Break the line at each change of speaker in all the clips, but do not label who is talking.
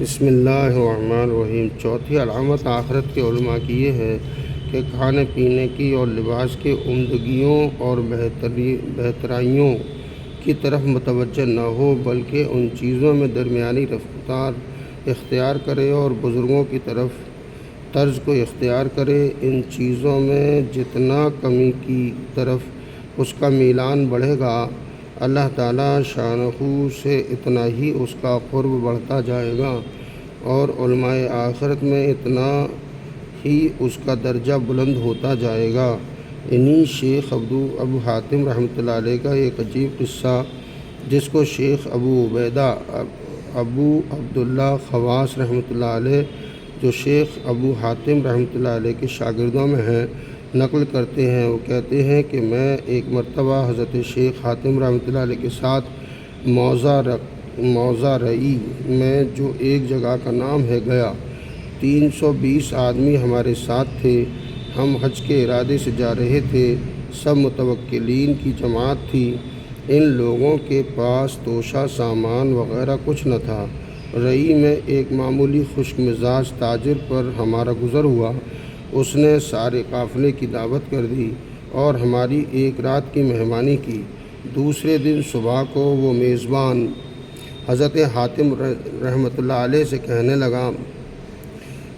بسم اللہ الرحمن الرحیم۔ چوتھی علامت آخرت کے علماء کی یہ ہے کہ کھانے پینے کی اور لباس کی عمدگیوں اور بہترائیوں کی طرف متوجہ نہ ہو، بلکہ ان چیزوں میں درمیانی رفتار اختیار کرے اور بزرگوں کی طرز کو اختیار کرے۔ ان چیزوں میں جتنا کمی کی طرف اس کا میلان بڑھے گا، اللہ تعالیٰ شانہ سے اتنا ہی اس کا قرب بڑھتا جائے گا، اور علماء آخرت میں اتنا ہی اس کا درجہ بلند ہوتا جائے گا۔ انہی شیخ ابو حاتم رحمۃ اللہ علیہ کا ایک عجیب قصہ، جس کو شیخ ابو عبیدہ ابو عبداللہ خواص رحمۃ اللہ علیہ، جو شیخ ابو حاتم رحمۃ اللہ علیہ کے شاگردوں میں ہیں، نقل کرتے ہیں۔ وہ کہتے ہیں کہ میں ایک مرتبہ حضرت شیخ حاتم رحمۃ اللہ علیہ کے ساتھ موضع رئی میں، جو ایک جگہ کا نام ہے، گیا۔ 320 آدمی ہمارے ساتھ تھے۔ ہم حج کے ارادے سے جا رہے تھے۔ سب متوکلین کی جماعت تھی۔ ان لوگوں کے پاس توشہ سامان وغیرہ کچھ نہ تھا۔ رئی میں ایک معمولی خشک مزاج تاجر پر ہمارا گزر ہوا۔ اس نے سارے قافلے کی دعوت کر دی اور ہماری ایک رات کی مہمانی کی۔ دوسرے دن صبح کو وہ میزبان حضرت حاتم رحمۃ اللہ علیہ سے کہنے لگا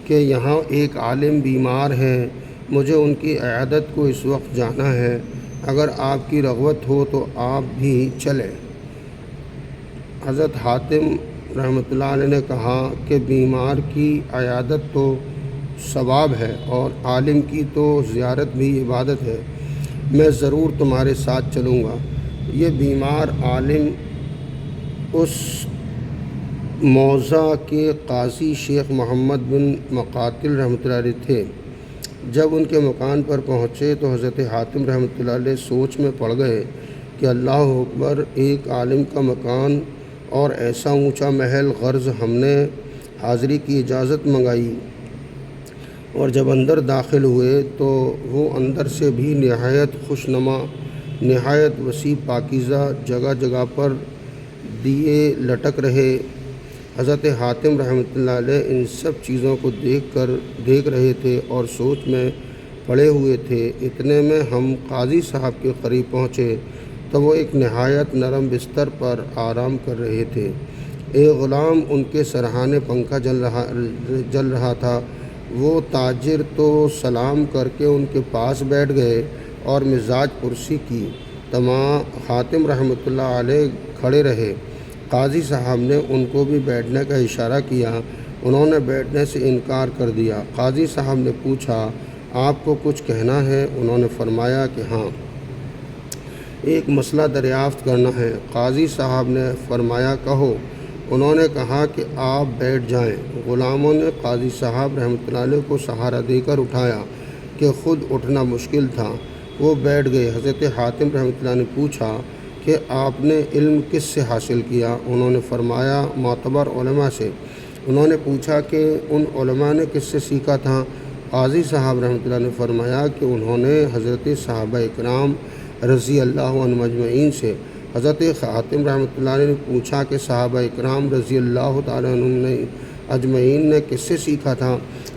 کہ یہاں ایک عالم بیمار ہیں، مجھے ان کی عیادت کو اس وقت جانا ہے۔ اگر آپ کی رغبت ہو تو آپ بھی چلیں۔ حضرت حاتم رحمۃ اللہ علیہ نے کہا کہ بیمار کی عیادت تو ثواب ہے اور عالم کی تو زیارت بھی عبادت ہے، میں ضرور تمہارے ساتھ چلوں گا۔ یہ بیمار عالم اس موضع کے قاضی شیخ محمد بن مقاتل رحمۃ اللہ علیہ تھے۔ جب ان کے مکان پر پہنچے تو حضرت حاتم رحمۃ اللہ علیہ سوچ میں پڑ گئے کہ اللہ اکبر، ایک عالم کا مکان اور ایسا اونچا محل، غرض ہم نے حاضری کی اجازت منگائی، اور جب اندر داخل ہوئے تو وہ اندر سے بھی نہایت خوشنما، نہایت وسیع پاکیزہ، جگہ جگہ پر دیے لٹک رہے۔ حضرت حاتم رحمۃ اللہ علیہ ان سب چیزوں کو دیکھ رہے تھے اور سوچ میں پڑے ہوئے تھے۔ اتنے میں ہم قاضی صاحب کے قریب پہنچے تو وہ ایک نہایت نرم بستر پر آرام کر رہے تھے۔ ایک غلام ان کے سرہانے پنکھا جل رہا تھا۔ وہ تاجر تو سلام کر کے ان کے پاس بیٹھ گئے اور مزاج پرسی کی۔ تمام حاتم رحمۃ اللہ علیہ کھڑے رہے۔ قاضی صاحب نے ان کو بھی بیٹھنے کا اشارہ کیا، انہوں نے بیٹھنے سے انکار کر دیا۔ قاضی صاحب نے پوچھا، آپ کو کچھ کہنا ہے؟ انہوں نے فرمایا کہ ہاں، ایک مسئلہ دریافت کرنا ہے۔ قاضی صاحب نے فرمایا، کہو۔ انہوں نے کہا کہ آپ بیٹھ جائیں۔ غلاموں نے قاضی صاحب رحمۃ اللہ علیہ کو سہارا دے کر اٹھایا کہ خود اٹھنا مشکل تھا۔ وہ بیٹھ گئے۔ حضرت حاتم رحمۃ اللہ نے پوچھا کہ آپ نے علم کس سے حاصل کیا؟ انہوں نے فرمایا، معتبر علماء سے۔ انہوں نے پوچھا کہ ان علماء نے کس سے سیکھا تھا؟ قاضی صاحب رحمۃ اللہ نے فرمایا کہ انہوں نے حضرت صحابہ اکرام رضی اللہ عنہم اجمعین سے۔ حضرت حاتم رحمۃ اللہ علیہ نے پوچھا کہ صحابہ اکرام رضی اللہ تعالیٰ عنہم اجمعین نے کس سے سیکھا تھا؟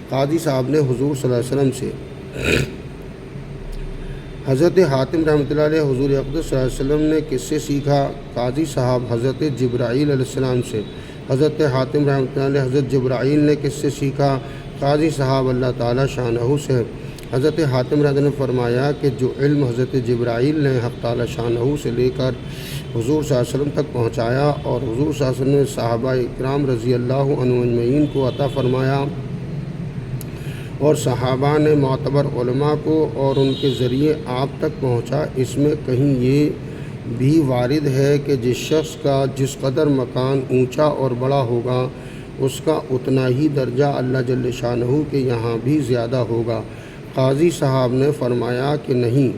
قاضی صاحب نے حضور صلی اللہ علیہ وسلم سے۔ حضرت حاتم رحمۃ اللہ علیہ، حضور اقدس صلی اللہ علیہ وسلم نے کس سے سیکھا؟ قاضی صاحب حضرت جبرائیل علیہ السلام سے۔ حضرت حاتم رحمۃ اللہ علیہ، حضرت جبرائیل نے کس سے سیکھا؟ قاضی صاحب اللہ تعالیٰ شانہ سے۔ حضرت حاتم رحمۃ اللہ نے فرمایا کہ جو علم حضرت جبرائیل نے حق تعالیٰ شانہ سے لے کر حضور صلی اللہ علیہ وسلم تک پہنچایا، اور حضور صلی اللہ علیہ وسلم نے صحابہ اکرام رضی اللہ عنہم اجمعین کو عطا فرمایا، اور صحابہ نے معتبر علماء کو اور ان کے ذریعے آپ تک پہنچا، اس میں کہیں یہ بھی وارد ہے کہ جس شخص کا جس قدر مکان اونچا اور بڑا ہوگا، اس کا اتنا ہی درجہ اللہ جل شانہ کے یہاں بھی زیادہ ہوگا۔ قاضی صاحب نے فرمایا کہ نہیں،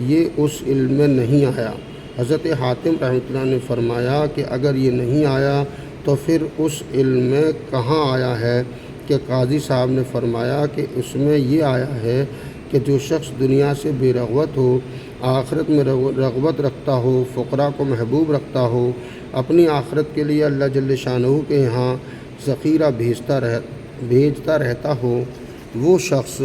یہ اس علم میں نہیں آیا۔ حضرت حاتم رحمۃ اللہ نے فرمایا کہ اگر یہ نہیں آیا تو پھر اس علم میں کہاں آیا ہے؟ کہ قاضی صاحب نے فرمایا کہ اس میں یہ آیا ہے کہ جو شخص دنیا سے بے رغبت ہو، آخرت میں رغبت رکھتا ہو، فقراء کو محبوب رکھتا ہو، اپنی آخرت کے لیے اللہ جل شانہ کے یہاں ذخیرہ بھیجتا رہتا ہو، وہ شخص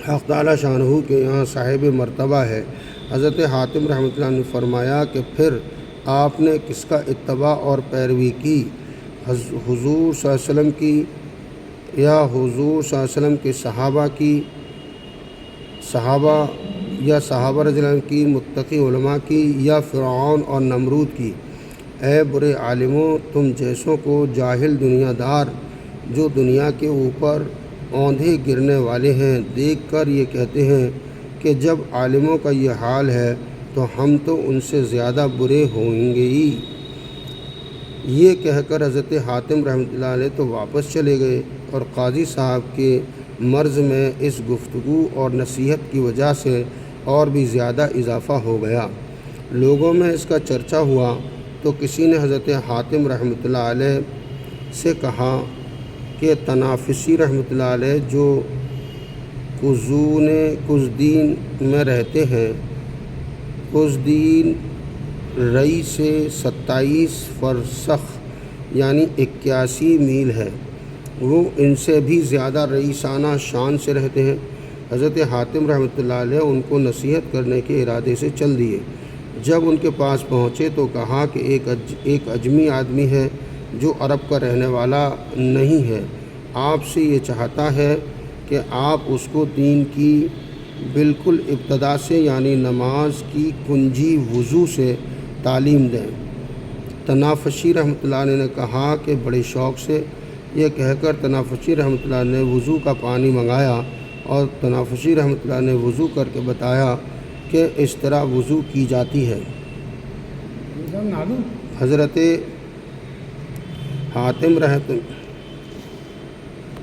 حق تعالی شانہ کے یہاں صاحب مرتبہ ہے۔ حضرت حاتم رحمۃ اللہ نے فرمایا کہ پھر آپ نے کس کا اتباع اور پیروی کی؟ حضور صلی اللہ علیہ وسلم کی یا حضور صلی اللہ علیہ وسلم کے صحابہ رضی اللہ عنہ کی، متقی علماء کی، یا فرعون اور نمرود کی؟ اے برے عالموں، تم جیسوں کو جاہل دنیا دار جو دنیا کے اوپر اوندھے گرنے والے ہیں دیکھ کر یہ کہتے ہیں کہ جب عالموں کا یہ حال ہے تو ہم تو ان سے زیادہ برے ہوں گے ہی۔ یہ کہہ کر حضرت حاتم رحمۃ اللہ علیہ تو واپس چلے گئے، اور قاضی صاحب کے مرض میں اس گفتگو اور نصیحت کی وجہ سے اور بھی زیادہ اضافہ ہو گیا۔ لوگوں میں اس کا چرچا ہوا تو کسی نے حضرت حاتم رحمۃ اللہ علیہ سے کہا کہ تنافسی رحمۃ اللہ علیہ جو قزدین میں رہتے ہیں، قزدین رئی سے 27 فرسخ یعنی 81 میل ہے، وہ ان سے بھی زیادہ رئیسانہ شان سے رہتے ہیں۔ حضرت حاتم رحمۃ اللہ علیہ ان کو نصیحت کرنے کے ارادے سے چل دیے۔ جب ان کے پاس پہنچے تو کہا کہ ایک اجمی آدمی ہے جو عرب کا رہنے والا نہیں ہے، آپ سے یہ چاہتا ہے کہ آپ اس کو دین کی بالکل ابتدا سے یعنی نماز کی کنجی وضو سے تعلیم دیں۔ تنافسی رحمۃ اللہ علیہ نے کہا کہ بڑے شوق سے۔ یہ کہہ کر تنافسی رحمۃ اللہ نے وضو کا پانی منگایا، اور تنافسی رحمۃ اللہ نے وضو کر کے بتایا کہ اس طرح وضو کی جاتی ہے۔ حضرت حاتم